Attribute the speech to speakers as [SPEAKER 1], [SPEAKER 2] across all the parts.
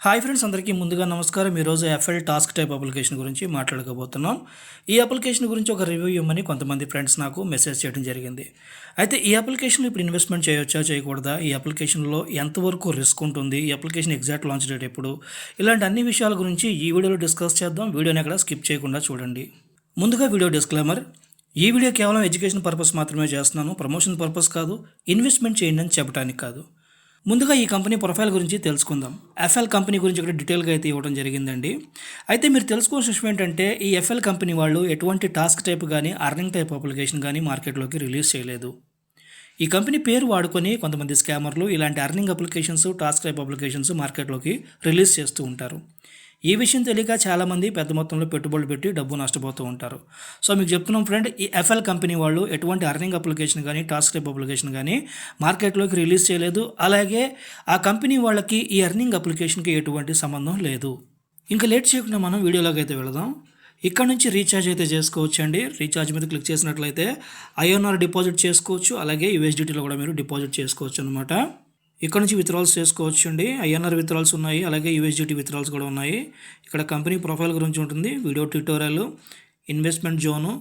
[SPEAKER 1] Hi friends, అందరికీ ముందుగా నమస్కారం. ఈరోజు ఎఫ్ఎల్ టాస్క్ టైప్ అప్లికేషన్ గురించి మాట్లాడుకోబోతున్నాం. ఈ అప్లికేషన్ గురించి ఒక రివ్యూ ఇవ్వమని కొంతమంది ఫ్రెండ్స్ నాకు మెసేజ్ చేయడం జరిగింది. అయితే ఈ అప్లికేషన్లో ఇప్పుడు ఇన్వెస్ట్మెంట్ చేయొచ్చా, చేయకూడదా, ఈ అప్లికేషన్లో ఎంతవరకు రిస్క్ ఉంటుంది, ఈ అప్లికేషన్ ఎగ్జాక్ట్ లాంచ్ డేట్ ఎప్పుడు, ఇలాంటి అన్ని విషయాల గురించి ఈ వీడియోలో డిస్కస్ చేద్దాం. వీడియోని ఎక్కడ స్కిప్ చేయకుండా చూడండి. ముందుగా వీడియో డిస్క్లైమర్: ఈ వీడియో కేవలం ఎడ్యుకేషన్ పర్పస్ మాత్రమే చేస్తున్నాను, ప్రమోషన్ పర్పస్ కాదు, ఇన్వెస్ట్మెంట్ చేయండి అని చెప్పడానికి కాదు. ముందుగా ఈ కంపెనీ ప్రొఫైల్ గురించి తెలుసుకుందాం. ఎఫ్ఎల్ కంపెనీ గురించి ఇక్కడ డీటెయిల్గా అయితే ఇవ్వడం జరిగిందండి. అయితే మీరు తెలుసుకోవాల్సిన విషయం ఏంటంటే, ఈ ఎఫ్ఎల్ కంపెనీ వాళ్ళు ఎటువంటి టాస్క్ టైప్ కానీ అర్నింగ్ టైప్ అప్లికేషన్ కానీ మార్కెట్లోకి రిలీజ్ చేయలేదు. ఈ కంపెనీ పేరు వాడుకొని కొంతమంది స్కామర్లు ఇలాంటి earning applications, task type applications మార్కెట్లోకి రిలీజ్ చేస్తూ ఉంటారు. ఈ విషయం తెలియక చాలామంది పెద్ద మొత్తంలో పెట్టుబడులు పెట్టి డబ్బు నష్టపోతూ ఉంటారు. సో మీకు చెప్తున్నాం ఫ్రెండ్, ఈ ఎఫ్ఎల్ కంపెనీ వాళ్ళు ఎటువంటి అర్నింగ్ అప్లికేషన్ కానీ టాస్క్ టైప్ అప్లికేషన్ కానీ మార్కెట్లోకి రిలీజ్ చేయలేదు. అలాగే ఆ కంపెనీ వాళ్ళకి ఈ అర్నింగ్ అప్లికేషన్కి ఎటువంటి సంబంధం లేదు. ఇంకా లేట్ చేయకుండా మనం వీడియోలోకి అయితే వెళదాం. ఇక్కడ నుంచి రీఛార్జ్ అయితే చేసుకోవచ్చు అండి. రీఛార్జ్ మీద క్లిక్ చేసినట్లయితే ఐఎన్ఆర్ డిపాజిట్ చేసుకోవచ్చు, అలాగే యూఎస్డిటీలో కూడా మీరు డిపాజిట్ చేసుకోవచ్చు అనమాట. ఇక్కడ నుంచి విత్డ్రాల్స్ చేసుకోవచ్చు అండి. ఐఎన్ఆర్ విత్డ్రాల్స్ ఉన్నాయి, అలాగే యూఎస్డిటీ విత్డ్రాల్స్ కూడా ఉన్నాయి. ఇక్కడ కంపెనీ ప్రొఫైల్ గురించి ఉంటుంది, వీడియో ట్యూటోరియల్, ఇన్వెస్ట్మెంట్ జోను,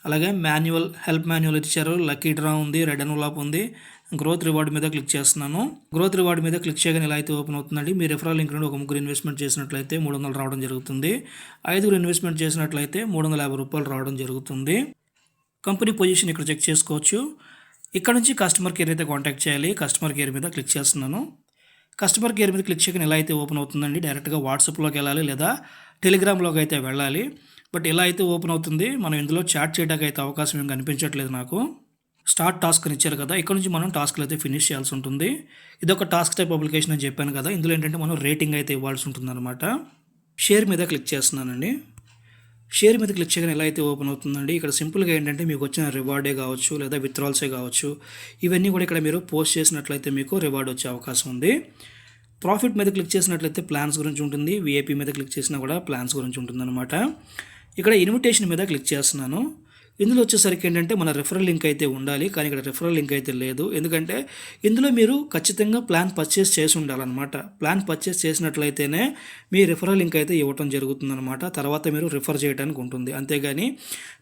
[SPEAKER 1] అలాగే మాన్యువల్ హెల్ప్ మాన్యువల్ ఇచ్చారు, లక్కీ డ్రా ఉంది, రెడ్ ఎన్వలప్ ఉంది. గ్రోత్ రివార్డ్ మీద క్లిక్ చేస్తున్నాను. గ్రోత్ రివార్డ్ మీద క్లిక్ చేయగానే ఇలా అయితే ఓపెన్ అవుతుందండి. మీ రెఫరల్ లింక్ నుండి ఒక ముగ్గురు ఇన్వెస్ట్మెంట్ చేసినట్లయితే 300 రావడం జరుగుతుంది. 5గురు ఇన్వెస్ట్మెంట్ చేసినట్లయితే 350 రూపాయలు రావడం జరుగుతుంది. కంపెనీ పొజిషన్ ఇక్కడ చెక్ చేసుకోవచ్చు. ఇక్కడ నుంచి కస్టమర్ కేర్ అయితే కాంటాక్ట్ చేయాలి. కస్టమర్ కేర్ మీద క్లిక్ చేస్తున్నాను. కస్టమర్ కేర్ మీద క్లిక్ చేయగానే ఎలా అయితే ఓపెన్ అవుతుందండి. డైరెక్ట్గా వాట్సాప్లోకి వెళ్ళాలి లేదా టెలిగ్రామ్లోకి అయితే వెళ్ళాలి. బట్ ఎలా అయితే ఓపెన్ అవుతుంది, మనం ఇందులో చాట్ చేయడానికి అయితే అవకాశం ఏం కనిపించట్లేదు నాకు. స్టార్ట్ టాస్క్ అని ఇచ్చారు కదా, ఇక్కడ నుంచి మనం టాస్క్లు అయితే ఫినిష్ చేయాల్సి ఉంటుంది. ఇది ఒక టాస్క్ టైప్ అప్లికేషన్ అని చెప్పాను కదా, ఇందులో ఏంటంటే మనం రేటింగ్ అయితే ఇవ్వాల్సి ఉంటుంది అనమాట. షేర్ మీద క్లిక్ చేస్తున్నానండి. షేర్ మీద క్లిక్ చేయగానే ఎలా అయితే ఓపెన్ అవుతుందండి. ఇక్కడ సింపుల్గా ఏంటంటే మీకు వచ్చిన రివార్డే కావచ్చు లేదా విత్డ్రాల్సే కావచ్చు, ఇవన్నీ కూడా ఇక్కడ మీరు పోస్ట్ చేసినట్లయితే మీకు రివార్డ్ వచ్చే అవకాశం ఉంది. ప్రాఫిట్ మీద క్లిక్ చేసినట్లయితే ప్లాన్స్ గురించి ఉంటుంది. విఐపీ మీద క్లిక్ చేసినా కూడా ప్లాన్స్ గురించి ఉంటుందన్నమాట. ఇక్కడ ఇన్విటేషన్ మీద క్లిక్ చేస్తున్నాను. ఇందులో వచ్చేసరికి ఏంటంటే మన రెఫరల్ లింక్ అయితే ఉండాలి, కానీ ఇక్కడ రెఫరల్ లింక్ అయితే లేదు. ఎందుకంటే ఇందులో మీరు ఖచ్చితంగా ప్లాన్ పర్చేస్ చేసి ఉండాలన్నమాట. ప్లాన్ పర్చేస్ చేసినట్లయితేనే మీ రెఫరల్ లింక్ అయితే ఇవ్వటం జరుగుతుందన్నమాట. తర్వాత మీరు రిఫర్ చేయడానికి ఉంటుంది. అంతేగాని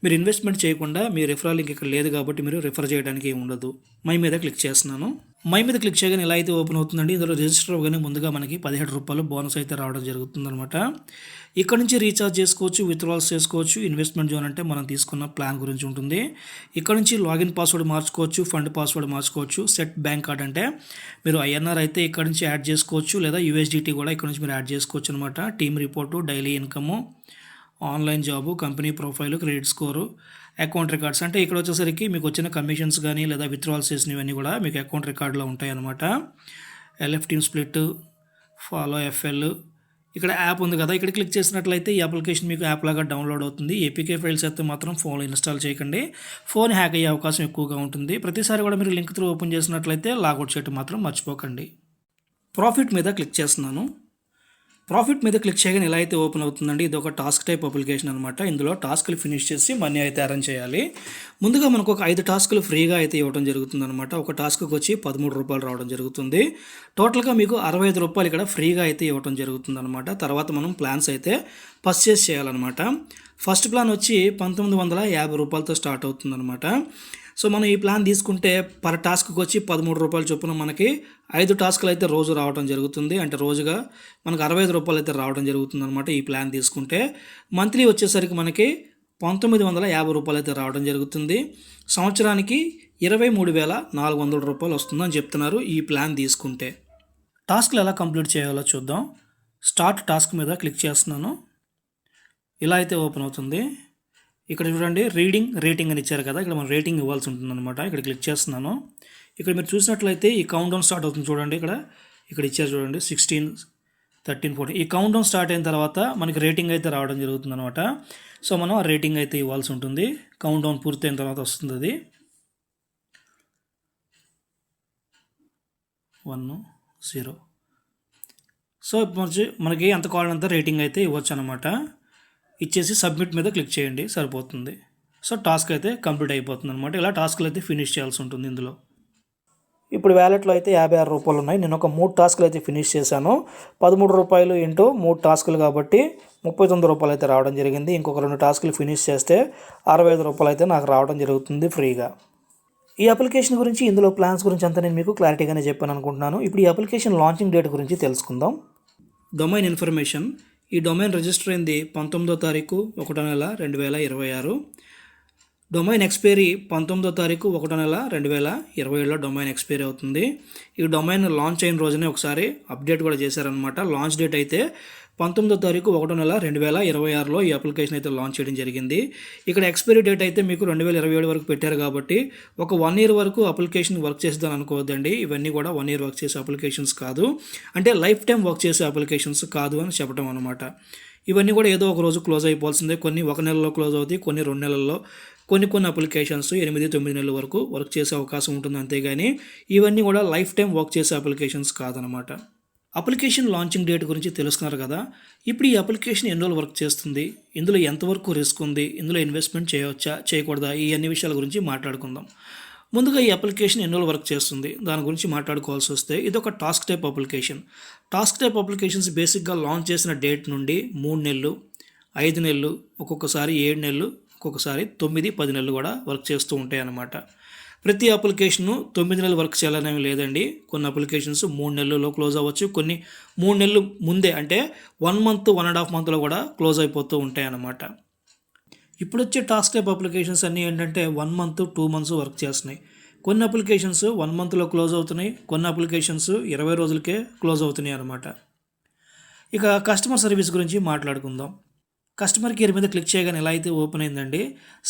[SPEAKER 1] మీరు ఇన్వెస్ట్మెంట్ చేయకుండా మీ రెఫరల్ లింక్ ఇక్కడ లేదు కాబట్టి మీరు రిఫర్ చేయడానికి ఏమి ఉండదు. మై మీద క్లిక్ చేస్తున్నాను. మై మీద క్లిక్ చేయగానే ఎలా అయితే ఓపెన్ అవుతుందండి. ఇందులో రిజిస్టర్ అవ్వగానే ముందుగా మనకి 17 రూపాయలు బోనస్ అయితే రావడం జరుగుతుందన్నమాట. ఇక్కడ నుంచి రీఛార్జ్ చేసుకోవచ్చు, విత్డ్రాల్స్ చేసుకోవచ్చు. ఇన్వెస్ట్మెంట్ జోన్ అంటే మనం తీసుకున్న ప్లాన్ గురించి ఉంటుంది. ఇక్కడ నుంచి లాగిన్ పాస్వర్డ్ మార్చుకోవచ్చు, ఫండ్ పాస్వర్డ్ మార్చుకోవచ్చు. సెట్ బ్యాంక్ కార్డ్ అంటే మీరు ఐఎన్ఆర్ అయితే ఇక్కడ నుంచి యాడ్ చేసుకోవచ్చు, లేదా యూఎస్డిటీ కూడా ఇక్కడ నుంచి మీరు యాడ్ చేసుకోవచ్చు అనమాట. Team report, daily income, online job, company profile, credit score, account records అంటే ఇక్కడ వచ్చేసరికి మీకు వచ్చిన కమిషన్స్ కానీ లేదా విత్డ్రాల్స్ చేసినవన్నీ కూడా మీకు అకౌంట్ రికార్డులో ఉంటాయి అన్నమాట. LF team split, follow FL, ఇక్కడ యాప్ ఉంది కదా, ఇక్కడ క్లిక్ చేసినట్లయితే ఈ అప్లికేషన్ మీకు యాప్ లాగా డౌన్లోడ్ అవుతుంది. ఏపీకే ఫైల్స్ అయితే మాత్రం ఫోన్లో ఇన్స్టాల్ చేయకండి, ఫోన్ హ్యాక్ అయ్యే అవకాశం ఎక్కువగా ఉంటుంది. ప్రతిసారి కూడా మీరు లింక్ త్రూ ఓపెన్ చేసినట్లయితే లాగౌట్ చేయడం మాత్రం మర్చిపోకండి. ప్రాఫిట్ మీద క్లిక్ చేస్తున్నాను. ప్రాఫిట్ మీద క్లిక్ చేయగానే ఎలా అయితే ఓపెన్ అవుతుందండి. ఇది ఒక టాస్క్ టైప్ అప్లికేషన్ అనమాట. ఇందులో టాస్క్లు ఫినిష్ చేసి మనీ అయితే అరేంజ్ చేయాలి. ముందుగా మనకు ఒక 5 టాస్క్లు ఫ్రీగా అయితే ఇవ్వడం జరుగుతుంది అనమాట. ఒక టాస్క్కి వచ్చి 13 రూపాయలు రావడం జరుగుతుంది. టోటల్గా మీకు 65 రూపాయలు ఇక్కడ ఫ్రీగా అయితే ఇవ్వడం జరుగుతుంది అనమాట. తర్వాత మనం ప్లాన్స్ అయితే పర్చేస్ చేయాలన్నమాట. ఫస్ట్ ప్లాన్ వచ్చి 1950 రూపాయలతో స్టార్ట్ అవుతుందన్నమాట. సో మనం ఈ ప్లాన్ తీసుకుంటే పర్ టాస్క్కి వచ్చి 13 రూపాయలు చొప్పున మనకి 5 టాస్క్లు అయితే రోజు రావడం జరుగుతుంది. అంటే రోజుగా మనకు 65 రూపాయలు అయితే రావడం జరుగుతుంది అనమాట. ఈ ప్లాన్ తీసుకుంటే మంత్లీ వచ్చేసరికి మనకి 1950 రూపాయలు అయితే రావడం జరుగుతుంది. సంవత్సరానికి 23,400 రూపాయలు వస్తుందని చెప్తున్నారు ఈ ప్లాన్ తీసుకుంటే. టాస్క్లు ఎలా కంప్లీట్ చేయాలో చూద్దాం. స్టార్ట్ టాస్క్ మీద క్లిక్ చేస్తున్నాను. ఇలా అయితే ఓపెన్ అవుతుంది. ఇక్కడ చూడండి, రేటింగ్ అని ఇచ్చారు కదా, ఇక్కడ మనం రేటింగ్ ఇవ్వాల్సి ఉంటుందన్నమాట. ఇక్కడ క్లిక్ చేస్తున్నాను. ఇక్కడ మీరు చూసినట్లయితే ఈ కౌంట్ డౌన్ స్టార్ట్ అవుతుంది చూడండి. ఇక్కడ ఇచ్చారు చూడండి, 16, 13, 14. ఈ కౌంట్ డౌన్ స్టార్ట్ అయిన తర్వాత మనకి రేటింగ్ అయితే రావడం జరుగుతుంది అనమాట. సో మనం ఆ రేటింగ్ అయితే ఇవ్వాల్సి ఉంటుంది. కౌంట్ డౌన్ పూర్తయిన తర్వాత వస్తుంది అది 1, 0. సో మనకి ఎంత కావాలంత రేటింగ్ అయితే ఇవ్వచ్చు అనమాట. ఇచ్చేసి సబ్మిట్ మీద క్లిక్ చేయండి, సరిపోతుంది. సో టాస్క్ అయితే కంప్లీట్ అయిపోతుంది అనమాట. ఇలా టాస్క్లు అయితే ఫినిష్ చేయాల్సి ఉంటుంది ఇందులో. ఇప్పుడు వ్యాలెట్లో అయితే 56 రూపాయలు ఉన్నాయి. నేను ఒక 3 టాస్కులు అయితే ఫినిష్ చేశాను. 13 రూపాయలు ఇంటూ 3 టాస్కులు కాబట్టి 39 రూపాయలు అయితే రావడం జరిగింది. ఇంకొక 2 టాస్కులు ఫినిష్ చేస్తే 65 రూపాయలు అయితే నాకు రావడం జరుగుతుంది ఫ్రీగా. ఈ అప్లికేషన్ గురించి, ఇందులో ప్లాన్స్ గురించి అంతా నేను మీకు క్లారిటీగానే చెప్పాను అనుకుంటున్నాను. ఇప్పుడు ఈ అప్లికేషన్ లాంచింగ్ డేట్ గురించి తెలుసుకుందాం. Domain information. ఈ డొమైన్ రిజిస్టర్ అయింది 19వ తారీఖు 1వ నెల 2026. డొమైన్ ఎక్స్పైరీ 19వ తారీఖు 1వ నెల 2027లో డొమైన్ ఎక్స్పైరీ అవుతుంది. ఈ డొమైన్ లాంచ్ అయిన రోజునే ఒకసారి అప్డేట్ కూడా చేశారనమాట. లాంచ్ డేట్ అయితే 19వ తారీఖు 1వ నెల 2026లో ఈ అప్లికేషన్ అయితే లాంచ్ చేయడం జరిగింది. ఇక్కడ ఎక్స్పైరీ డేట్ అయితే మీకు 2027 వరకు పెట్టారు కాబట్టి ఒక 1 ఇయర్ వరకు అప్లికేషన్ వర్క్ చేద్దాం అనుకోవద్దండి. ఇవన్నీ కూడా 1 ఇయర్ వర్క్ చేసే అప్లికేషన్స్ కాదు, అంటే లైఫ్ టైం వర్క్ చేసే అప్లికేషన్స్ కాదు అని చెప్పడం అనమాట. ఇవన్నీ కూడా ఏదో ఒక రోజు క్లోజ్ అయిపోవాల్సిందే. కొన్ని 1 నెలలో క్లోజ్ అవుతాయి, కొన్ని 2 నెలల్లో, కొన్ని అప్లికేషన్స్ 8-9 నెలల వరకు వర్క్ చేసే అవకాశం ఉంటుంది. అంతేగాని ఇవన్నీ కూడా లైఫ్ టైం వర్క్ చేసే అప్లికేషన్స్ కాదనమాట. అప్లికేషన్ లాంచింగ్ డేట్ గురించి తెలుసుకున్నారు కదా. ఇప్పుడు ఈ అప్లికేషన్ ఎన్ని రోజులు వర్క్ చేస్తుంది, ఇందులో ఎంతవరకు రిస్క్ ఉంది, ఇందులో ఇన్వెస్ట్మెంట్ చేయవచ్చా చేయకూడదా, ఈ అన్ని విషయాల గురించి మాట్లాడుకుందాం. ముందుగా ఈ అప్లికేషన్ ఎన్ని రోజులు వర్క్ చేస్తుంది దాని గురించి మాట్లాడుకోవాల్సి వస్తే, ఇది ఒక task type application. Task type applications బేసిక్గా లాంచ్ చేసిన డేట్ నుండి 3 నెలలు, 5 నెలలు, ఒక్కొక్కసారి 7 నెలలు, ఒక్కొక్కసారి 9-10 నెలలు కూడా వర్క్ చేస్తూ ఉంటాయి అన్నమాట. ప్రతి అప్లికేషను 9 నెలలు వర్క్ చేయాలనేవి లేదండి. కొన్ని అప్లికేషన్స్ 3 నెలల్లో క్లోజ్ అవ్వచ్చు, కొన్ని 3 నెలలు ముందే అంటే 1 మంత్ 1.5 మంత్లో కూడా క్లోజ్ అయిపోతూ ఉంటాయి అన్నమాట. ఇప్పుడు వచ్చే టాస్క్ టైప్ అప్లికేషన్స్ అన్నీ ఏంటంటే 1 మంత్ 2 మంత్స్ వర్క్ చేస్తున్నాయి. కొన్ని అప్లికేషన్స్ 1 మంత్లో క్లోజ్ అవుతున్నాయి, కొన్ని అప్లికేషన్స్ 20 రోజులకే క్లోజ్ అవుతున్నాయి అన్నమాట. ఇక కస్టమర్ సర్వీస్ గురించి మాట్లాడుకుందాం. కస్టమర్ కేర్ మీద క్లిక్ చేయగానే ఎలా అయితే ఓపెన్ అయిందండి.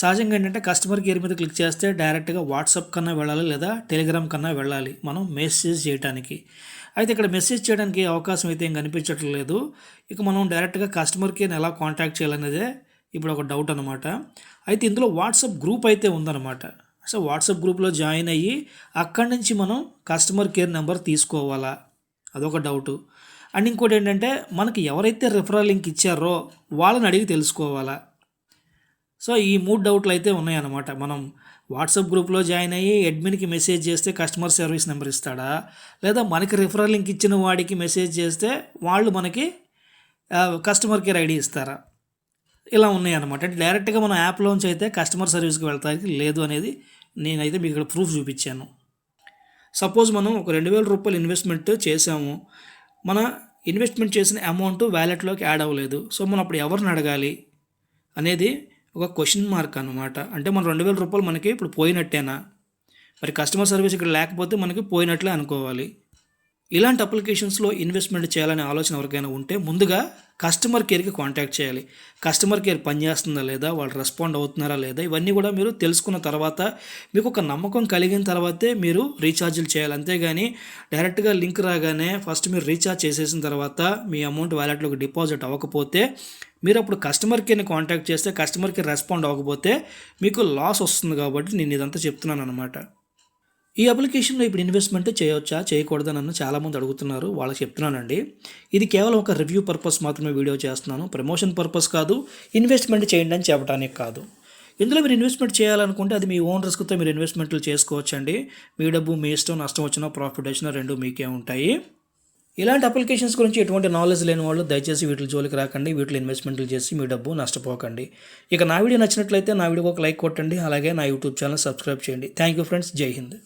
[SPEAKER 1] సహజంగా ఏంటంటే కస్టమర్ కేర్ మీద క్లిక్ చేస్తే డైరెక్ట్గా వాట్సాప్ కన్నా వెళ్ళాలి, లేదా టెలిగ్రామ్ కన్నా వెళ్ళాలి మనం మెసేజ్ చేయడానికి. అయితే ఇక్కడ మెసేజ్ చేయడానికి అవకాశం అయితే ఏం కనిపించట్లేదు. ఇక మనం డైరెక్ట్గా కస్టమర్ కేర్ని ఎలా కాంటాక్ట్ చేయాలనేదే ఇప్పుడు ఒక డౌట్ అనమాట. అయితే ఇందులో వాట్సాప్ గ్రూప్ అయితే ఉందన్నమాట. సో వాట్సాప్ గ్రూప్లో జాయిన్ అయ్యి అక్కడి నుంచి మనం కస్టమర్ కేర్ నెంబర్ తీసుకోవాలా, అదొక డౌటు. అండ్ ఇంకోటి ఏంటంటే మనకి ఎవరైతే రిఫరల్ లింక్ ఇచ్చారో వాళ్ళని అడిగి తెలుసుకోవాలా. సో ఈ 3 డౌట్లు అయితే ఉన్నాయన్నమాట. మనం వాట్సాప్ గ్రూప్లో జాయిన్ అయ్యి అడ్మిన్కి మెసేజ్ చేస్తే కస్టమర్ సర్వీస్ నెంబర్ ఇస్తాడా, లేదా మనకి రిఫరల్ లింక్ ఇచ్చిన వాడికి మెసేజ్ చేస్తే వాళ్ళు మనకి కస్టమర్ కేర్ ఐడి ఇస్తారా, ఇలా ఉన్నాయన్నమాట. అంటే డైరెక్ట్గా మనం యాప్లోంచి అయితే కస్టమర్ సర్వీస్కి వెళ్తానికి లేదు అనేది నేనైతే మీకు ఇక్కడ ప్రూఫ్ చూపించాను. సపోజ్ మనం ఒక 2000 రూపాయలు ఇన్వెస్ట్మెంట్ చేసాము, మన ఇన్వెస్ట్మెంట్ చేసిన అమౌంట్ వ్యాలెట్లోకి యాడ్ అవ్వలేదు. సో మనం అప్పుడు ఎవరిని అడగాలి అనేది ఒక క్వశ్చన్ మార్క్ అనమాట. అంటే మన 2000 రూపాయలు మనకి ఇప్పుడు పోయినట్టేనా, మరి కస్టమర్ సర్వీస్ ఇక్కడ లేకపోతే మనకి పోయినట్లే అనుకోవాలి. ఇలాంటి అప్లికేషన్స్లో ఇన్వెస్ట్మెంట్ చేయాలనే ఆలోచన ఎవరికైనా ఉంటే ముందుగా కస్టమర్ కేర్కి కాంటాక్ట్ చేయాలి. కస్టమర్ కేర్ పనిచేస్తుందా లేదా, వాళ్ళు రెస్పాండ్ అవుతున్నారా లేదా, ఇవన్నీ కూడా మీరు తెలుసుకున్న తర్వాత మీకు ఒక నమ్మకం కలిగిన తర్వాతే మీరు రీఛార్జీలు చేయాలి. అంతేగాని డైరెక్ట్గా లింక్ రాగానే ఫస్ట్ మీరు రీఛార్జ్ చేసేసిన తర్వాత మీ అమౌంట్ వ్యాలెట్లోకి డిపాజిట్ అవ్వకపోతే, మీరు అప్పుడు కస్టమర్ కేర్ని కాంటాక్ట్ చేస్తే కస్టమర్ కేర్ రెస్పాండ్ అవ్వకపోతే మీకు లాస్ వస్తుంది. కాబట్టి నేను ఇదంతా చెప్తున్నాను అనమాట. ఈ అప్లికేషన్లో ఇప్పుడు ఇన్వెస్ట్మెంట్ చేయవచ్చా చేయకూడదా నన్ను చాలామంది అడుగుతున్నారు, వాళ్ళకి చెప్తున్నానండి. ఇది కేవలం ఒక రివ్యూ పర్పస్ మాత్రమే వీడియో చేస్తున్నాను, ప్రమోషన్ పర్పస్ కాదు, ఇన్వెస్ట్మెంట్ చేయండి అని చెప్పడానికి కాదు. ఇందులో మీరు ఇన్వెస్ట్మెంట్ చేయాలనుకుంటే అది మీ ఓన్ రిస్క్తో మీరు ఇన్వెస్ట్మెంట్లు చేసుకోవచ్చండి. మీ డబ్బు మీ ఇష్టం, నష్టం వచ్చినా ప్రాఫిట్ వచ్చినా రెండు మీకే ఉంటాయి. ఇలాంటి అప్లికేషన్స్ గురించి ఎటువంటి నాలెడ్జ్ లేని వాళ్ళు దయచేసి వీటి జోలికి రాకండి, వీటిలో ఇన్వెస్ట్మెంట్లు చేసి మీ డబ్బు నష్టపోకండి. ఇక నా వీడియో నచ్చినట్లయితే నా వీడియోకి ఒక లైక్ కొట్టండి, అలాగే నా యూట్యూబ్ ఛానల్ సబ్స్క్రైబ్ చేయండి. థ్యాంక్ యూ ఫ్రెండ్స్, జై హింద్.